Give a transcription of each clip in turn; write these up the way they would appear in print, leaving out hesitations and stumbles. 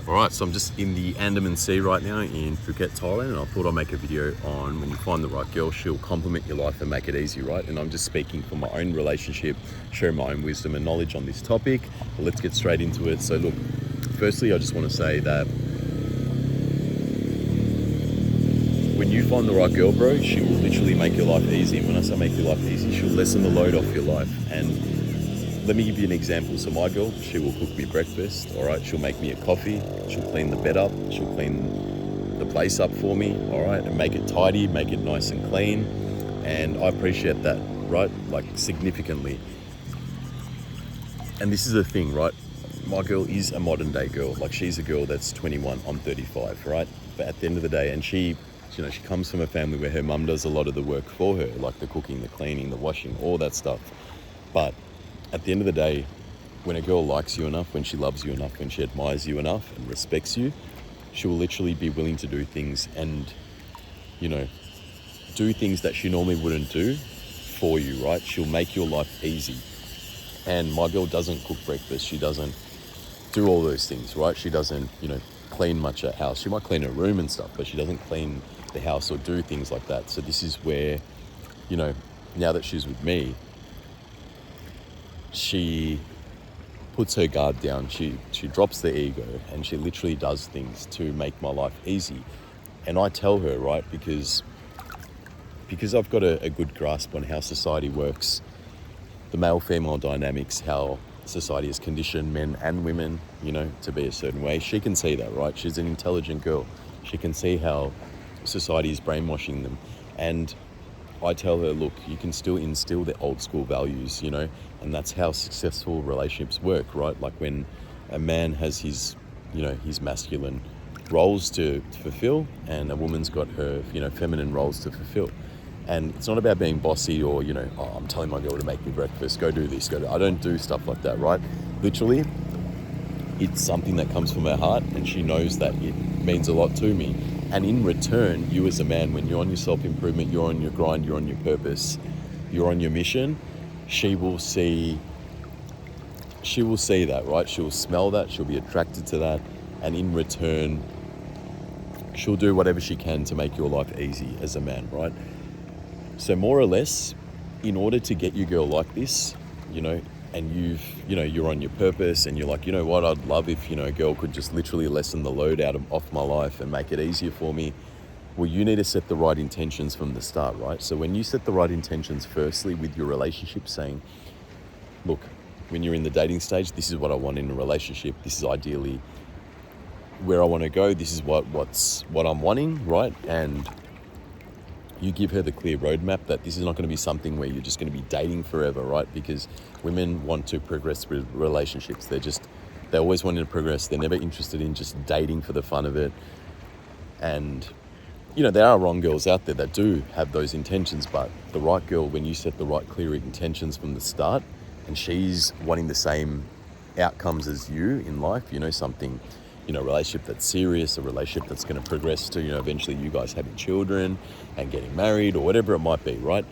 Alright, so I'm just in the Andaman Sea right now in Phuket, Thailand, and I thought I'd make a video on when you find the right girl, she'll complement your life and make it easy, right? And I'm just speaking from my own relationship, sharing my own wisdom and knowledge on this topic. But let's get straight into it. So look, firstly, I just want to say that when you find the right girl, bro, she will literally make your life easy. And when I say make your life easy, she'll lessen the load off your life. And let me give you an example. So my girl, she will cook me breakfast, all right? She'll make me a coffee. She'll clean the bed up. She'll clean the place up for me, all right? And make it tidy, make it nice and clean. And I appreciate that, right? Like significantly. And this is the thing, right? My girl is a modern day girl. Like she's a girl that's 21, I'm 35, right? But at the end of the day, and she comes from a family where her mum does a lot of the work for her, like the cooking, the cleaning, the washing, all that stuff. But at the end of the day, when a girl likes you enough, when she loves you enough, when she admires you enough and respects you, she will literally be willing to do things and, do things that she normally wouldn't do for you, right? She'll make your life easy. And my girl doesn't cook breakfast. She doesn't do all those things, right? She doesn't, clean much at house. She might clean her room and stuff, but she doesn't clean the house or do things like that. So this is where, now that she's with me, she puts her guard down. She drops the ego and she literally does things to make my life easy. And I tell her, right, because I've got a good grasp on how society works, the male-female dynamics, how society has conditioned men and women, to be a certain way. She can see that, right? She's an intelligent girl. She can see how society is brainwashing them. And I tell her, look, you can still instill the old school values, and that's how successful relationships work, right? Like when a man has his masculine roles to fulfill and a woman's got her, feminine roles to fulfill. And it's not about being bossy or, I'm telling my girl to make me breakfast, go do this, I don't do stuff like that, right? Literally, it's something that comes from her heart and she knows that it means a lot to me. And in return, you as a man, when you're on your self-improvement, you're on your grind, you're on your purpose, you're on your mission, she will see that, right? She'll smell that, she'll be attracted to that. And in return, she'll do whatever she can to make your life easy as a man, right? So more or less, in order to get your girl like this, and you're on your purpose and you're like, what, I'd love if, a girl could just literally lessen the load off my life and make it easier for me. Well, you need to set the right intentions from the start, right? So when you set the right intentions, firstly, with your relationship, saying, look, when you're in the dating stage, this is what I want in a relationship. This is ideally where I want to go. This is what I'm wanting, right? And you give her the clear roadmap that this is not going to be something where you're just going to be dating forever, right? Because women want to progress with relationships. They're always wanting to progress. They're never interested in just dating for the fun of it. And, there are wrong girls out there that do have those intentions, but the right girl, when you set the right clear intentions from the start, and she's wanting the same outcomes as you in life, something, a relationship that's serious, a relationship that's going to progress to, eventually you guys having children and getting married or whatever it might be, right?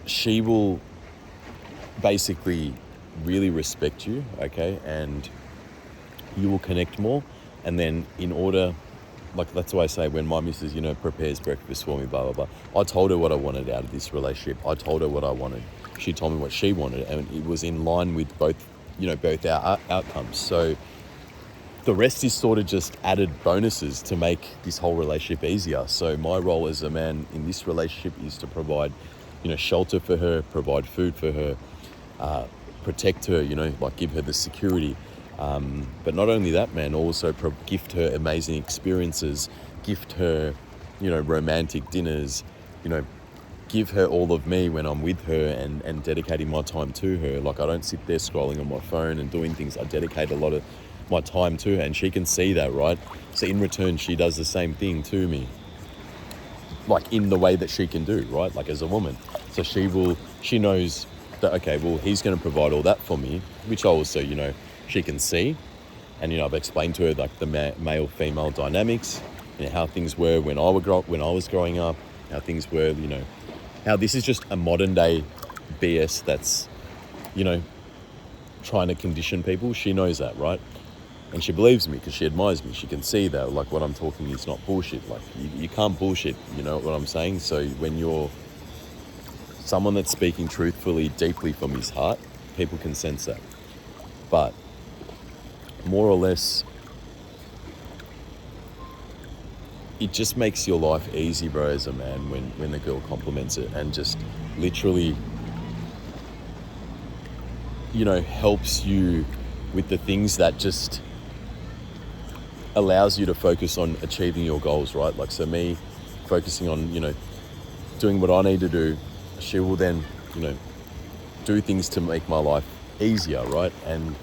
She will basically really respect you, okay? And you will connect more. And then in order, like that's why I say when my missus, prepares breakfast for me, blah, blah, blah. I told her what I wanted out of this relationship. I told her what I wanted. She told me what she wanted. And it was in line with both our outcomes. So the rest is sort of just added bonuses to make this whole relationship easier. So my role as a man in this relationship is to provide, shelter for her, provide food for her, protect her, like give her the security. But not only that, man, also gift her amazing experiences, gift her, romantic dinners, give her all of me when I'm with her and dedicating my time to her. Like I don't sit there scrolling on my phone and doing things. I dedicate a lot of my time to her and she can see that, right? So in return, she does the same thing to me, like in the way that she can do, right? Like as a woman. So she knows that, okay, well, he's going to provide all that for me, which also, she can see. And, I've explained to her like the male-female dynamics, how things were when I was growing up, how things were, how this is just a modern day BS that's, trying to condition people. She knows that, right? And she believes me because she admires me. She can see that, like, what I'm talking is not bullshit. Like, you can't bullshit, you know what I'm saying? So when you're someone that's speaking truthfully, deeply from his heart, people can sense that. But more or less, it just makes your life easy, bro, as a man when the girl compliments it and just literally, you know, helps you with the things that just allows you to focus on achieving your goals, right? Like, so me focusing on, you know, doing what I need to do, she will then, you know, do things to make my life easier, right? And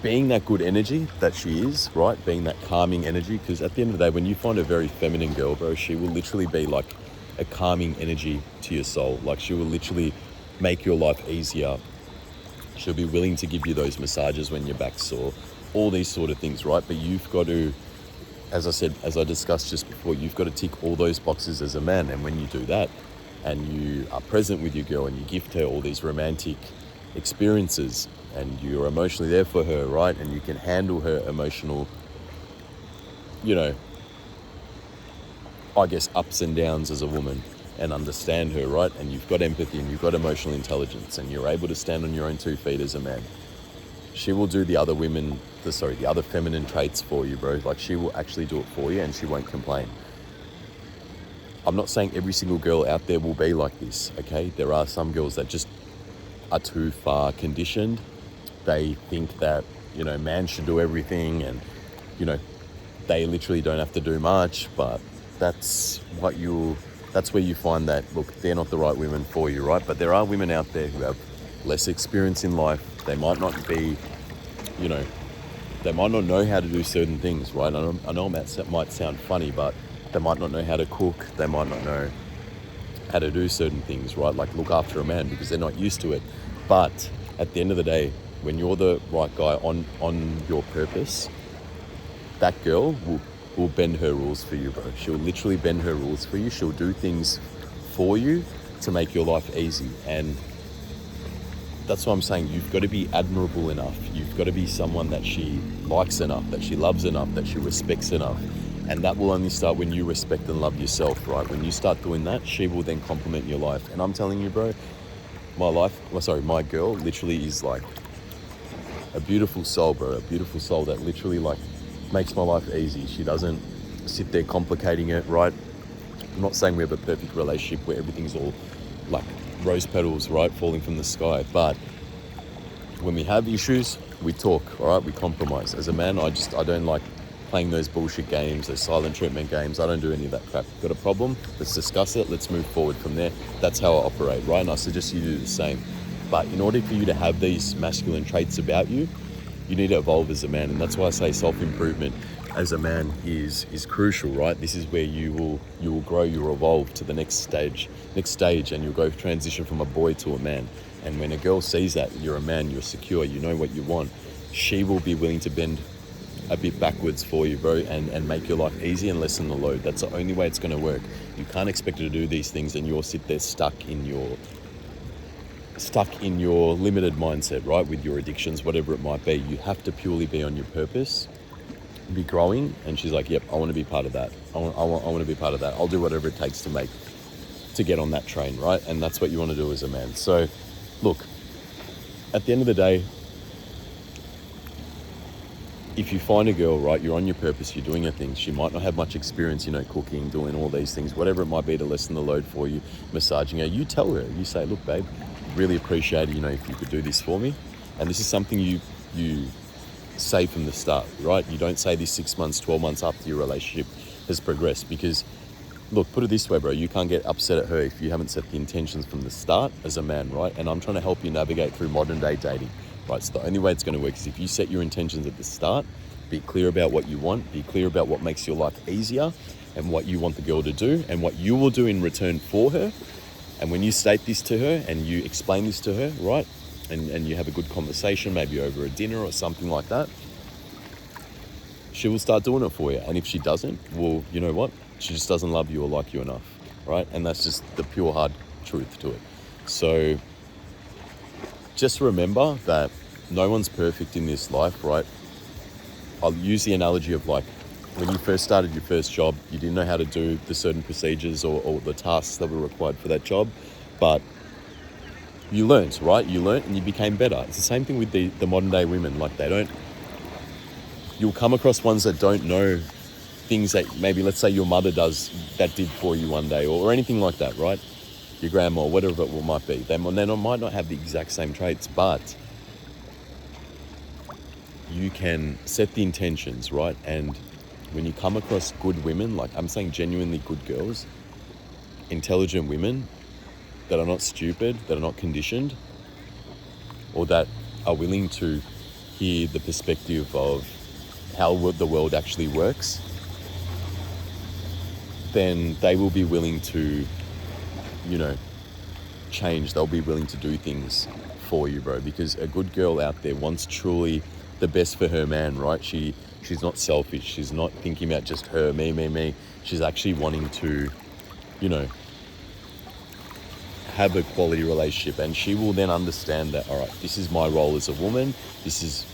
being that good energy that she is, right? Being that calming energy, because at the end of the day, when you find a very feminine girl, bro, she will literally be like a calming energy to your soul. Like, she will literally make your life easier. She'll be willing to give you those massages when your back's sore, all these sort of things, right? But you've got to, as I said, as I discussed just before, you've got to tick all those boxes as a man. And when you do that and you are present with your girl and you gift her all these romantic experiences and you're emotionally there for her, right? And you can handle her emotional, you know, I guess, ups and downs as a woman and understand her, right? And you've got empathy and you've got emotional intelligence and you're able to stand on your own 2 feet as a man. She will do the other feminine traits for you, bro. Like, she will actually do it for you and she won't complain. I'm not saying every single girl out there will be like this, okay? There are some girls that just are too far conditioned. They think that, you know, man should do everything and, you know, they literally don't have to do much, but that's where you find that, look, they're not the right women for you, right? But there are women out there who have less experience in life. They might not be, you know, they might not know how to do certain things, right? I know that might sound funny, but they might not know how to cook. They might not know how to do certain things, right? Like look after a man because they're not used to it. But at the end of the day, when you're the right guy on your purpose, that girl will bend her rules for you, bro. She'll literally bend her rules for you. She'll do things for you to make your life easy. And that's why I'm saying you've got to be admirable enough. You've got to be someone that she likes enough, that she loves enough, that she respects enough. And that will only start when you respect and love yourself, right? When you start doing that, she will then complement your life. And I'm telling you, bro, my girl literally is like a beautiful soul, bro. A beautiful soul that literally like makes my life easy. She doesn't sit there complicating it, right? I'm not saying we have a perfect relationship where everything's all like rose petals, right, falling from the sky. But when we have issues, we talk, all right? We compromise. As a man, I don't like playing those bullshit games, those silent treatment games. I don't do any of that crap. Got a problem? Let's discuss it. Let's move forward from there. That's how I operate, right? And I suggest you do the same. But in order for you to have these masculine traits about you, you need to evolve as a man. And that's why I say self-improvement as a man is crucial, right? This is where you will grow, you'll evolve to the next stage, and you'll go transition from a boy to a man. And when a girl sees that you're a man, you're secure, you know what you want, she will be willing to bend a bit backwards for you, bro, and make your life easy and lessen the load. That's the only way it's going to work. You can't expect her to do these things and you'll sit there stuck in your limited mindset, right, with your addictions, whatever it might be. You have to purely be on your purpose, be growing. And she's like, yep, I want to be part of that. I want to be part of that. I'll do whatever it takes to get on that train, right? And that's what you want to do as a man. So look, at the end of the day, if you find a girl, right, you're on your purpose, you're doing her things, she might not have much experience, you know, cooking, doing all these things, whatever it might be to lessen the load for you, massaging her, you tell her, you say, look, babe, really appreciate it, you know, if you could do this for me. And this is something you say from the start, right? You don't say this 6 months, 12 months after your relationship has progressed, because look, put it this way, bro, you can't get upset at her if you haven't set the intentions from the start as a man, right? And I'm trying to help you navigate through modern day dating, right? So the only way it's going to work is if you set your intentions at the start, be clear about what you want, be clear about what makes your life easier and what you want the girl to do and what you will do in return for her. And when you state this to her and you explain this to her, right, and you have a good conversation, maybe over a dinner or something like that, she will start doing it for you. And if she doesn't, well, you know what? She just doesn't love you or like you enough, right? And that's just the pure hard truth to it. So just remember that no one's perfect in this life, right? I'll use the analogy of like when you first started your first job, you didn't know how to do the certain procedures or the tasks that were required for that job, but you learned, right? You learned and you became better. It's the same thing with the modern day women. Like you'll come across ones that don't know things that maybe, let's say your mother does that did for you one day or anything like that, right? Your grandma, whatever it might be. They might not have the exact same traits, but you can set the intentions, right? And when you come across good women, like I'm saying genuinely good girls, intelligent women that are not stupid, that are not conditioned, or that are willing to hear the perspective of how the world actually works, then they will be willing to, change. They'll be willing to do things for you, bro, because a good girl out there wants truly the best for her man, right? She's not selfish. She's not thinking about just her, me. She's actually wanting to, have a quality relationship, and she will then understand that, all right, this is my role as a woman. This is,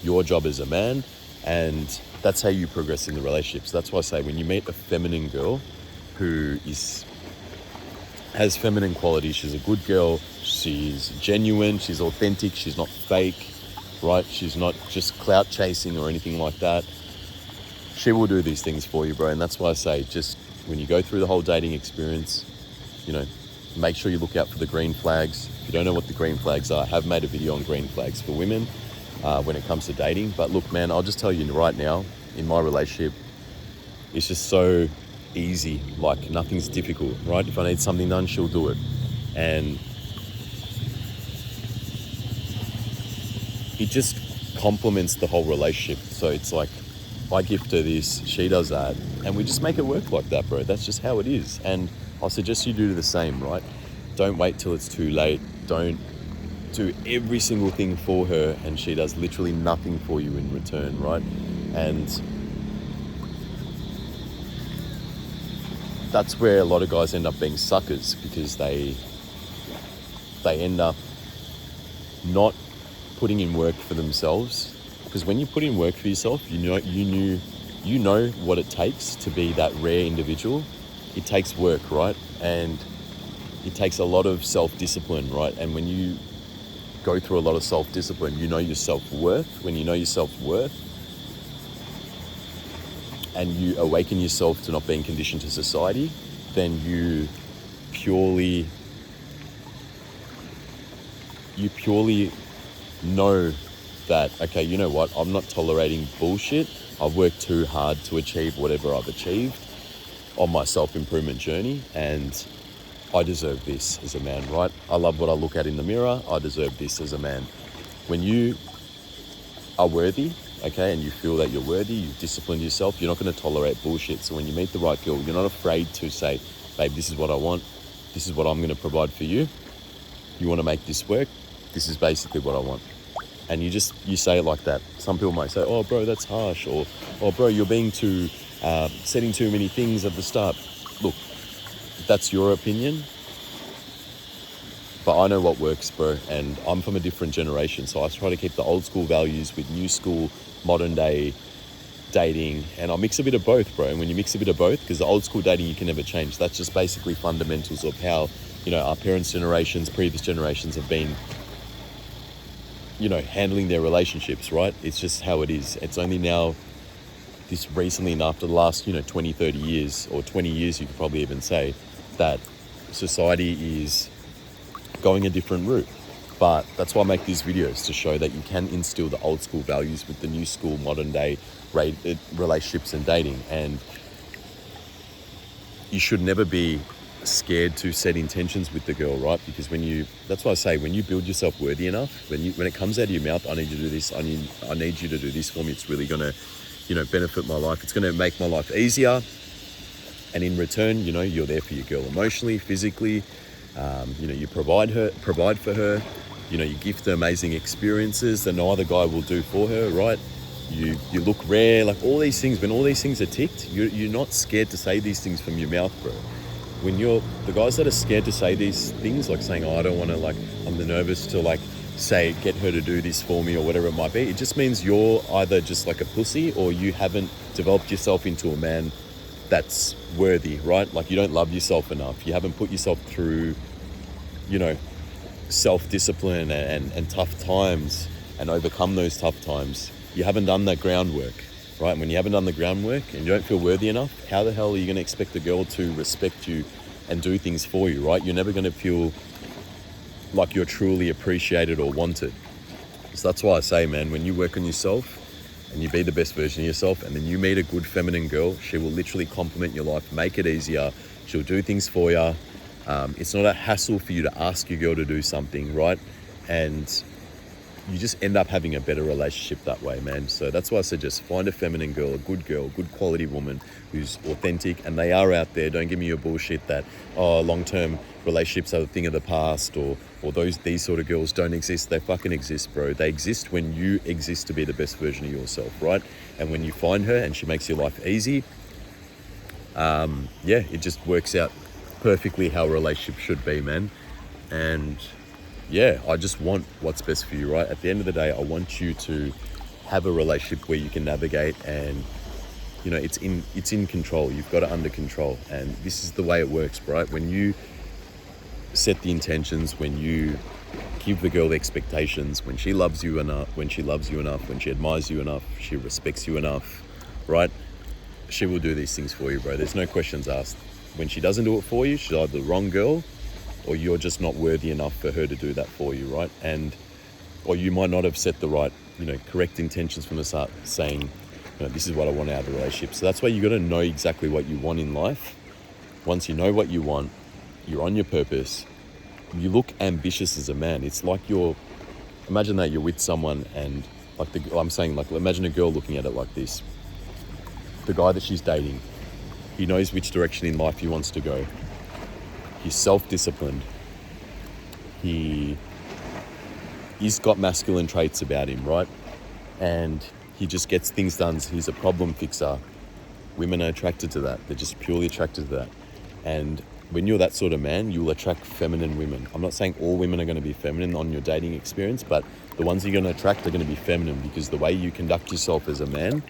your job as a man, and that's how you progress in the relationship. So that's why I say when you meet a feminine girl who has feminine qualities, she's a good girl, she's genuine, she's authentic, she's not fake, right? She's not just clout chasing or anything like that. She will do these things for you, bro. And that's why I say, just when you go through the whole dating experience, make sure you look out for the green flags. If you don't know what the green flags are, I have made a video on green flags for women when it comes to dating. But look, man, I'll just tell you right now, in my relationship, it's just so easy. Like, nothing's difficult, right? If I need something done, she'll do it. And it just complements the whole relationship. So it's like, I gift her this, she does that, and we just make it work like that, bro. That's just how it is. And I suggest you do the same, right? Don't wait till it's too late. Don't do every single thing for her and she does literally nothing for you in return, right? And that's where a lot of guys end up being suckers, because they end up not putting in work for themselves. Because when you put in work for yourself, you know what it takes to be that rare individual. It takes work, right? And it takes a lot of self-discipline, right? And when you go through a lot of self-discipline, you know your self-worth. When you know your self-worth and you awaken yourself to not being conditioned to society, then you purely know that, okay, you know what? I'm not tolerating bullshit. I've worked too hard to achieve whatever I've achieved on my self-improvement journey, and I deserve this as a man, right? I love what I look at in the mirror. I deserve this as a man. When you are worthy, okay, and you feel that you're worthy, you've disciplined yourself, you're not going to tolerate bullshit. So when you meet the right girl, you're not afraid to say, babe, this is what I want. This is what I'm going to provide for you. You want to make this work? This is basically what I want. And you say it like that. Some people might say, oh, bro, that's harsh. Or, oh, bro, you're being setting too many things at the start. Look, that's your opinion, but I know what works, bro. And I'm from a different generation, so I try to keep the old school values with new school, modern day dating, and I'll mix a bit of both, bro. And when you mix a bit of both, because the old school dating you can never change, that's just basically fundamentals of how, our parents' generations, previous generations have been, handling their relationships, right? It's just how it is. It's only now, this recently, and after the last, 20, 30 years, or 20 years, you could probably even say, that society is going a different route. But that's why I make these videos, to show that you can instill the old school values with the new school, modern day relationships and dating. And you should never be scared to set intentions with the girl, right? Because that's why I say, when you build yourself worthy enough, when it comes out of your mouth, I need you to do this, I need you to do this for me, it's really gonna, benefit my life. It's gonna make my life easier. And in return, you're there for your girl emotionally, physically. You provide for her. You gift her amazing experiences that no other guy will do for her, right? You look rare, like all these things. When all these things are ticked, you're not scared to say these things from your mouth, bro. When the guys that are scared to say these things, like saying, oh, I don't want to, I'm nervous to say, get her to do this for me or whatever it might be. It just means you're either just like a pussy or you haven't developed yourself into a man that's worthy, right? Like you don't love yourself enough. You haven't put yourself through, you know, self-discipline and tough times and overcome those tough times. You haven't done that groundwork, right? And when you haven't done the groundwork and you don't feel worthy enough, how the hell are you going to expect a girl to respect you and do things for you, right? You're never going to feel like you're truly appreciated or wanted. So that's why I say, man, when you work on yourself and you be the best version of yourself, and then you meet a good feminine girl, she will literally complement your life, make it easier. She'll do things for you. It's not a hassle for you to ask your girl to do something, right? And you just end up having a better relationship that way, man. So that's why I suggest find a feminine girl, a good quality woman who's authentic, and they are out there. Don't give me your bullshit that, oh, long-term relationships are the thing of the past, or these sort of girls don't exist. They fucking exist, bro. They exist when you exist to be the best version of yourself, right? And when you find her and she makes your life easy, it just works out perfectly how a relationship should be, man. And yeah, I just want what's best for you, right? At the end of the day, I want you to have a relationship where you can navigate and, you know, it's in control. You've got it under control. And this is the way it works, right? When you set the intentions, when you give the girl the expectations, when she loves you enough, when she admires you enough, she respects you enough, right? She will do these things for you, bro. There's no questions asked. When she doesn't do it for you, she's either the wrong girl or you're just not worthy enough for her to do that for you, right? Or you might not have set the right, correct intentions from the start, saying, this is what I want out of the relationship. So that's why you got to know exactly what you want in life. Once you know what you want, you're on your purpose, you look ambitious as a man. It's like imagine that you're with someone and imagine a girl looking at it like this. The guy that she's dating, he knows which direction in life he wants to go. He's self-disciplined. He's got masculine traits about him, right? And he just gets things done. He's a problem fixer. Women are attracted to that. They're just purely attracted to that. And when you're that sort of man, you'll attract feminine women. I'm not saying all women are going to be feminine on your dating experience, but the ones you're going to attract are going to be feminine, because the way you conduct yourself as a man,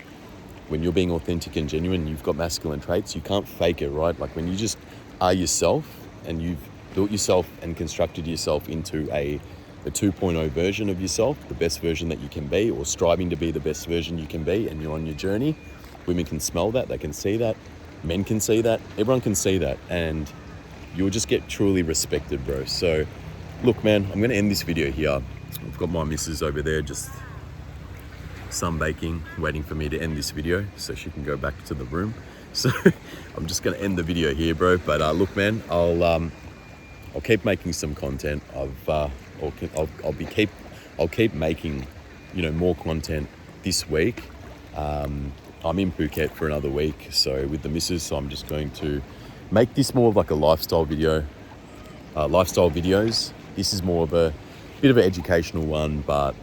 when you're being authentic and genuine, you've got masculine traits, you can't fake it, right? Like when you just are yourself and you've built yourself and constructed yourself into a 2.0 version of yourself, the best version that you can be, or striving to be the best version you can be, and you're on your journey, women can smell that, they can see that, men can see that, everyone can see that, and you'll just get truly respected, bro. So look, man, I'm going to end this video here. I've got my missus over there just sunbaking, waiting for me to end this video so she can go back to the room. So I'm just going to end the video here, bro. But look, man, I'll keep making some content. I'll keep making, more content this week. I'm in Phuket for another week, so with the missus, so I'm just going to make this more of like a lifestyle video, lifestyle videos. This is more of a bit of an educational one, but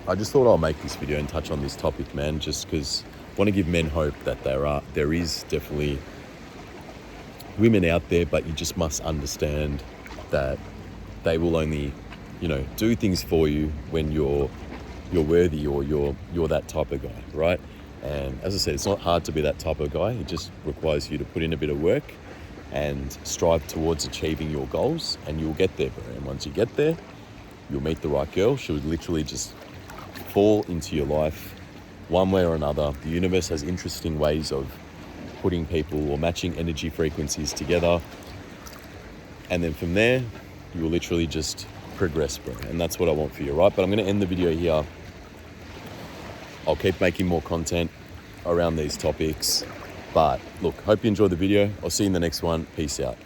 I just thought I'll make this video and touch on this topic, man, just because I want to give men hope that there is definitely women out there, but you just must understand that they will only, do things for you when you're worthy, or you're that type of guy, right? And as I said, it's not hard to be that type of guy. It just requires you to put in a bit of work and strive towards achieving your goals, and you'll get there, bro. And once you get there, you'll meet the right girl. She would literally just fall into your life one way or another. The universe has interesting ways of putting people or matching energy frequencies together. And then from there, you will literally just progress, bro. And that's what I want for you, right? But I'm going to end the video here. I'll keep making more content around these topics. But look, hope you enjoyed the video. I'll see you in the next one. Peace out.